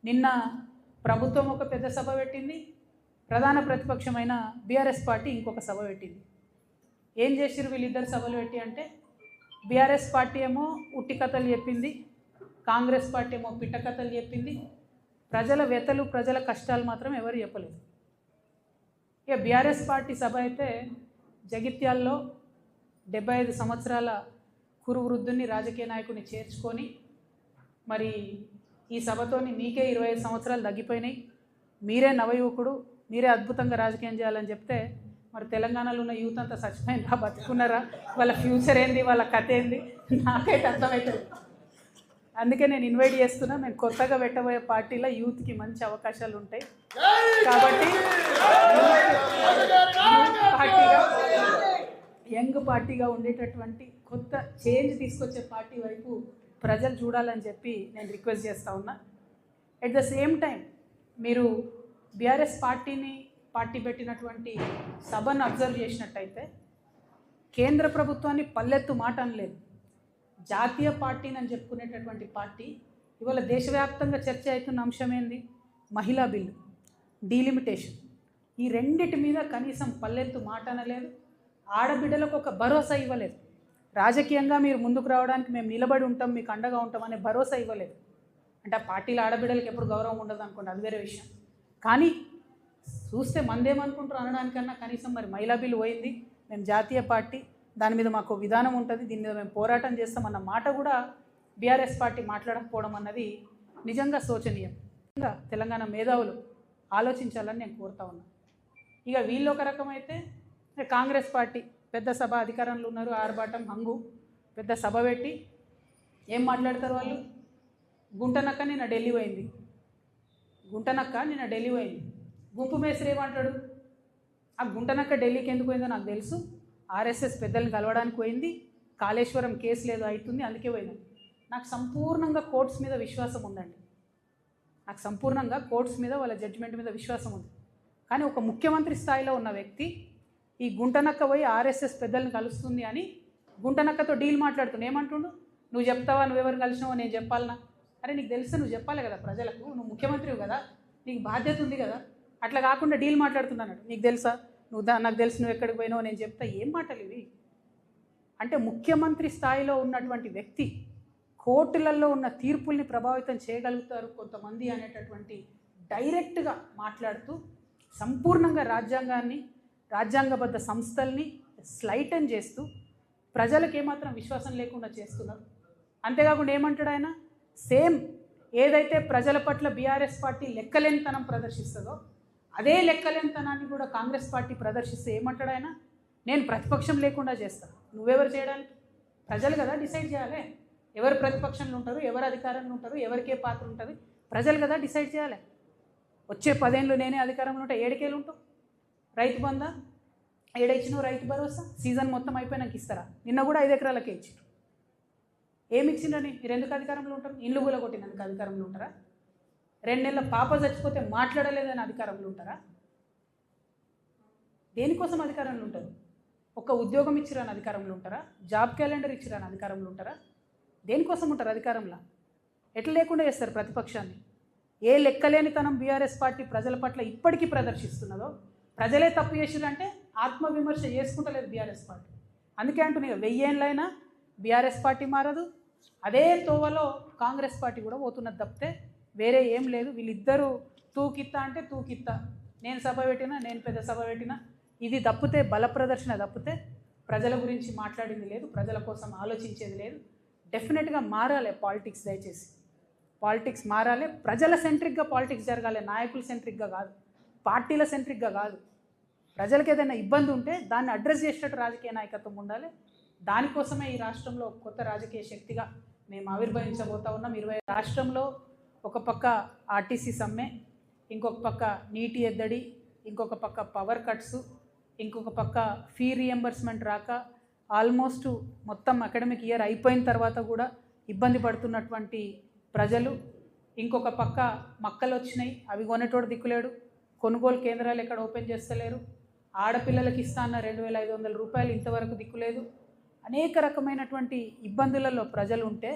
నిన్న ప్రభుత్వం ఒక పెద్ద సభ పెట్టింది, ప్రధాన ప్రతిపక్షమైన బీఆర్ఎస్ పార్టీ ఇంకొక సభ పెట్టింది. ఏం చేసిరు వీళ్ళిద్దరు సభలు పెట్టి అంటే, బీఆర్ఎస్ పార్టీ ఏమో ఉట్టి కథలు చెప్పింది, కాంగ్రెస్ పార్టీ ఏమో పిట్ట కథలు చెప్పింది. ప్రజల వ్యతలు ప్రజల కష్టాలు మాత్రం ఎవరు చెప్పలేదు. ఇక బీఆర్ఎస్ పార్టీ సభ అయితే జగిత్యాల్లో 75 సంవత్సరాల కురు వృద్ధుని రాజకీయ నాయకుని చేర్చుకొని, మరి ఈ సభతోని మీకే 25 సంవత్సరాలు తగ్గిపోయినాయి, మీరే నవయువకుడు, మీరే అద్భుతంగా రాజకీయం చేయాలని చెప్తే, మరి తెలంగాణలో ఉన్న యూత్ అంతా చచ్చిపోయినరా, బతుకున్నారా, వాళ్ళ ఫ్యూచర్ ఏంది, వాళ్ళ కథ ఏంది, నాకైతే అర్థమవుతుంది. అందుకే నేను ఇన్వైట్ చేస్తున్నా. మేము కొత్తగా పెట్టబోయే పార్టీలో యూత్కి మంచి అవకాశాలు ఉంటాయి కాబట్టి యంగ్ పార్టీగా ఉండేటటువంటి కొత్త చేంజ్ తీసుకొచ్చే పార్టీ వైపు ప్రజలు చూడాలని చెప్పి నేను రిక్వెస్ట్ చేస్తూ ఉన్నా. ఎట్ ద సేమ్ టైం మీరు బీఆర్ఎస్ పార్టీ పెట్టినటువంటి సభను అబ్జర్వ్ చేసినట్టయితే కేంద్ర ప్రభుత్వాన్ని పల్లెత్తు మాట అనలేదు. జాతీయ పార్టీని అని చెప్పుకునేటటువంటి పార్టీ ఇవాళ దేశవ్యాప్తంగా చర్చ అవుతున్న అంశం ఏంది? మహిళా బిల్లు, డీలిమిటేషన్. ఈ రెండిటి మీద కనీసం పల్లెత్తు మాట అనలేదు. ఆడబిడ్డలకు ఒక భరోసా ఇవ్వలేదు. రాజకీయంగా మీరు ముందుకు రావడానికి మేము నిలబడి ఉంటాం, మీకు అండగా ఉంటాం అనే భరోసా ఇవ్వలేదు. అంటే ఆ పార్టీలో ఆడబిడ్డలకు ఎప్పుడు గౌరవం ఉండదు అనుకోండి, అది వేరే విషయం. కానీ చూస్తే మందేమనుకుంటారు అనడానికన్నా కనీసం మరి మహిళా బిల్లు పోయింది, మేము జాతీయ పార్టీ, దాని మీద మాకు విధానం ఉంటుంది, దీని మీద మేము పోరాటం చేస్తామన్న మాట కూడా బీఆర్ఎస్ పార్టీ మాట్లాడకపోవడం అన్నది నిజంగా శోచనీయం. తెలంగాణ మేధావులు ఆలోచించాలని నేను కోరుతా ఉన్నా. ఇక వీళ్ళు ఒక రకమైతే కాంగ్రెస్ పార్టీ పెద్ద సభ అధికారంలో ఉన్నారు, ఆర్భాటం హంగు పెద్ద సభ పెట్టి ఏం మాట్లాడతారు వాళ్ళు? గుంటనక్క నిన్న ఢిల్లీ పోయింది, గుంపు మేస్త్రి ఏమంటాడు? ఆ గుంటనక్క ఢిల్లీకి ఎందుకు పోయిందో నాకు తెలుసు, ఆర్ఎస్ఎస్ పెద్దల్ని కలవడానికి పోయింది, కాళేశ్వరం కేసు లేదు అవుతుంది అందుకే పోయింది. నాకు సంపూర్ణంగా కోర్ట్స్ మీద విశ్వాసం ఉందండి, నాకు సంపూర్ణంగా కోర్ట్స్ మీద వాళ్ళ జడ్జిమెంట్ మీద విశ్వాసం ఉంది. కానీ ఒక ముఖ్యమంత్రి స్థాయిలో ఉన్న వ్యక్తి ఈ గుంటనక్క పోయి ఆర్ఎస్ఎస్ పెద్దల్ని కలుస్తుంది అని గుంటనక్కతో డీల్ మాట్లాడుతుండే ఏమంటుండు? నువ్వు చెప్తావా, నువ్వెవరు కలిసినావో నేను చెప్పాలనా? అరే నీకు తెలిస్తే నువ్వు చెప్పాలి కదా ప్రజలకు, నువ్వు ముఖ్యమంత్రివి కదా, నీకు బాధ్యత ఉంది కదా. అట్లా కాకుండా డీల్ మాట్లాడుతున్నాడు. నీకు తెలుసా, నాకు తెలుసు నువ్వు ఎక్కడికి పోయినావో నేను చెప్తా. ఏం మాటలు ఇవి? అంటే ముఖ్యమంత్రి స్థాయిలో ఉన్నటువంటి వ్యక్తి కోర్టులలో ఉన్న తీర్పుల్ని ప్రభావితం చేయగలుగుతారు కొంతమంది అనేటటువంటి డైరెక్ట్గా మాట్లాడుతూ సంపూర్ణంగా రాజ్యాంగాన్ని, రాజ్యాంగబద్ధ సంస్థల్ని స్లైటన్ చేస్తూ ప్రజలకు ఏమాత్రం విశ్వాసం లేకుండా చేస్తున్నారు. అంతేకాకుండా ఏమంటాడు ఆయన? సేమ్ ఏదైతే ప్రజల పట్ల బీఆర్ఎస్ పార్టీ లెక్కలేనితనం ప్రదర్శిస్తుందో అదే లెక్కలేనితనాన్ని కూడా కాంగ్రెస్ పార్టీ ప్రదర్శిస్తే ఏమంటాడు ఆయన? నేను ప్రతిపక్షం లేకుండా చేస్తాను. నువ్వెవరు చేయడానికి? ప్రజలు కదా డిసైడ్ చేయాలి ఎవరు ప్రతిపక్షంలో ఉంటారు, ఎవరు అధికారంలో ఉంటారు, ఎవరికే పాత్ర ఉంటుంది, ప్రజలు కదా డిసైడ్ చేయాలి. వచ్చే 10 ఏళ్ళు నేనే అధికారంలో ఉంటే 7 ఉంటావు. రైతు బంధా ఇచ్చినావు, రైతు భరోసా సీజన్ మొత్తం అయిపోయినాక ఇస్తారా? నిన్న కూడా 5 ఎకరాలకే ఇచ్చారు. ఏమి ఇచ్చిండ్రని మీరు ఎందుకు అధికారంలో ఉంటారు? ఇల్లు కూడా కొట్టినందుకు అధికారంలో ఉంటారా? 2 నెలల పాప చచ్చిపోతే మాట్లాడలేదని అధికారంలో ఉంటారా? దేనికోసం అధికారంలో ఉంటారు? ఒక ఉద్యోగం ఇచ్చిరాని అధికారంలో ఉంటారా? జాబ్ క్యాలెండర్ ఇచ్చిరాని అధికారంలో ఉంటారా? దేనికోసం ఉంటారు అధికారంలో? ఎట్లా లేకుండా చేస్తారు ప్రతిపక్షాన్ని? ఏ లెక్కలేనితనం బీఆర్ఎస్ పార్టీ ప్రజల పట్ల ఇప్పటికీ ప్రదర్శిస్తున్నదో, ప్రజలే తప్పు చేసిరంటే ఆత్మవిమర్శ చేసుకుంటలేదు బీఆర్ఎస్ పార్టీ. అందుకే అంటున్నా 1000 ఏళ్ళైనా బీఆర్ఎస్ పార్టీ మారదు, అదే తోవలో కాంగ్రెస్ పార్టీ కూడా పోతున్నది తప్పితే వేరే ఏం లేదు. వీళ్ళిద్దరూ తూకిత్తా అంటే తూకిత్తా, నేను సభ పెట్టినా, నేను పెద్ద సభ పెట్టినా, ఇది తప్పితే బల ప్రదర్శన తప్పితే ప్రజల గురించి మాట్లాడింది లేదు, ప్రజల కోసం ఆలోచించేది లేదు. డెఫినెట్గా మారాలి పాలిటిక్స్. దయచేసి పాలిటిక్స్ మారాలి, ప్రజల సెంట్రిక్గా పాలిటిక్స్ జరగాలి, నాయకుల సెంట్రిక్గా కాదు, పార్టీల సెంట్రిక్గా కాదు. ప్రజలకు ఏదైనా ఇబ్బంది ఉంటే దాన్ని అడ్రస్ చేసేటట్టు రాజకీయ నాయకత్వం ఉండాలి. దానికోసమే ఈ రాష్ట్రంలో కొత్త రాజకీయ శక్తిగా మేము ఆవిర్భవించబోతా ఉన్నాం. 20 రాష్ట్రంలో ఒక పక్క ఆర్టీసీ సమ్మె, ఇంకొక పక్క నీటి ఎద్దడి, ఇంకొక పక్క పవర్ కట్స్, ఇంకొక పక్క ఫీ రీఎంబర్స్మెంట్ రాక ఆల్మోస్ట్ మొత్తం అకాడమిక్ ఇయర్ అయిపోయిన తర్వాత కూడా ఇబ్బంది పడుతున్నటువంటి ప్రజలు, ఇంకొక పక్క మక్కలు వచ్చినాయి అవి కొనేటోడు దిక్కులేడు, కొనుగోలు కేంద్రాలు ఎక్కడ ఓపెన్ చేస్తలేరు, ఆడపిల్లలకి ఇస్తాన్న 2500 రూపాయలు ఇంతవరకు దిక్కులేదు. అనేక రకమైనటువంటి ఇబ్బందులలో ప్రజలు ఉంటే